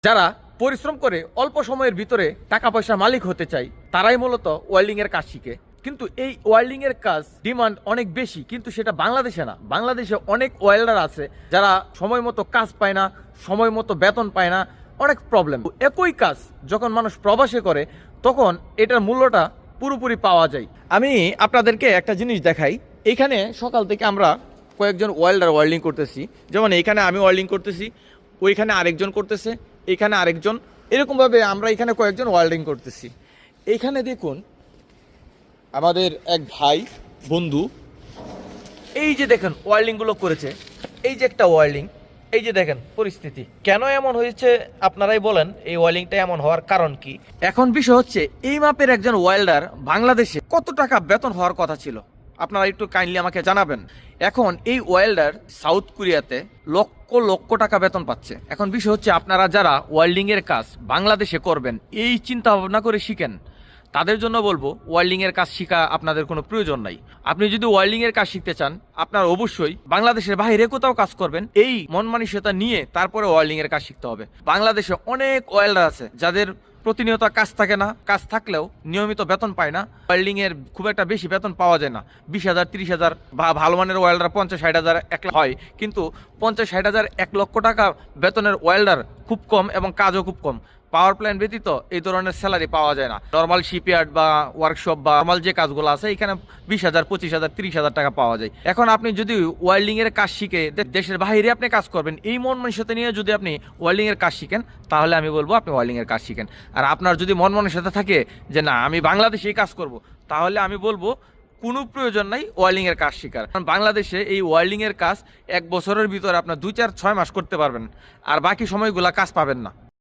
যারা পরিশ্রম করে অল্প সময়ের ভিতরে টাকা পয়সার মালিক হতে চায় তারাই মূলত ওয়েল্ডিং এর কাজ শিখে। কিন্তু এই ওয়েল্ডিং এর কাজ ডিমান্ড অনেক বেশি, কিন্তু সেটা বাংলাদেশে না। বাংলাদেশে অনেক ওয়েল্ডার আছে যারা সময় মতো কাজ পায় না, সময় মতো বেতন পায় না, অনেক প্রবলেম। একই কাজ যখন মানুষ প্রবাসে করে তখন এটার মূল্যটা পুরোপুরি পাওয়া যায়। আমি আপনাদেরকে একটা জিনিস দেখাই। এইখানে সকাল থেকে আমরা কয়েকজন ওয়েল্ডার ওয়েল্ডিং করতেছি। যেমন এইখানে আমি ওয়েল্ডিং করতেছি, ওইখানে আরেকজন করতেছে, এখানে আরেকজন, এরকমভাবে আমরা এখানে কয়েকজন ওয়েল্ডিং করতেছি। এইখানে দেখুন আমাদের এক ভাই বন্ধু, এই যে দেখেন ওয়েল্ডিংগুলো করেছে, এই যে একটা ওয়েল্ডিং, এই যে দেখেন পরিস্থিতি কেন এমন হয়েছে আপনারাই বলেন। এই ওয়েল্ডিংটা এমন হওয়ার কারণ কি? এখন বিষয় হচ্ছে এই মাপের একজন ওয়েল্ডার বাংলাদেশে কত টাকা বেতন হওয়ার কথা ছিল আপনারা একটু কাইন্ডলি আমাকে জানাবেন। এখন এই ওয়েল্ডার সাউথ কোরিয়াতে লক্ষ লক্ষ টাকা বেতন পাচ্ছে। এখন বিষয় হচ্ছে আপনারা যারা ওয়েল্ডিং এর কাজ বাংলাদেশে করবেন এই চিন্তা ভাবনা করে শিখেন। তাদের জন্য বলবো ওয়েল্ডিং এর কাজ শিখা আপনাদের কোনো প্রয়োজন নাই। আপনি যদি ওয়েল্ডিং এর কাজ শিখতে চান আপনার অবশ্যই বাংলাদেশের বাইরে কোথাও কাজ করবেন, এই মন মানসিকতা নিয়ে তারপরে ওয়েল্ডিং এর কাজ শিখতে হবে। বাংলাদেশে অনেক ওয়েল্ডার আছে যাদের প্রতিনিয়ত কাজ থাকে না, কাজ থাকলেও নিয়মিত বেতন পায় না। ওয়েল্ডিং এর খুব একটা বেশি বেতন পাওয়া যায় না, 20,000 30,000 বা ভালো মানের ওয়েল্ডার 50-60,000 1 লাখ হয়, কিন্তু 50-60,000 1 লক্ষ টাকা বেতনের ওয়েল্ডার খুব কম এবং কাজও খুব কম। পাওয়ার প্ল্যান্ট ব্যতীত এই ধরনের স্যালারি পাওয়া যায় না। নর্মাল শিপইয়ার্ড বা ওয়ার্কশপ বা নর্মাল যে কাজগুলো আছে এখানে 20,000 25,000 30,000 টাকা পাওয়া যায়। এখন আপনি যদি ওয়েল্ডিং এর কাজ শিখে দেশের বাইরে আপনি কাজ করবেন, এই মন মানসিকতা নিয়ে যদি আপনি ওয়েল্ডিং এর কাজ শিখেন তাহলে আমি বলবো আপনি ওয়েল্ডিং এর কাজ শিখেন। আর আপনার যদি মন মানসিকতা থাকে যে না আমি বাংলাদেশেই কাজ করব, তাহলে আমি বলবো কোনো প্রয়োজন নাই ওয়েল্ডিং এর কাজ শেখার। কারণ বাংলাদেশে এই ওয়েল্ডিং এর কাজ 1 বছরের ভিতরে আপনার 2 4 6 মাস করতে পারবেন, আর বাকি সময়গুলা কাজ পাবেন না।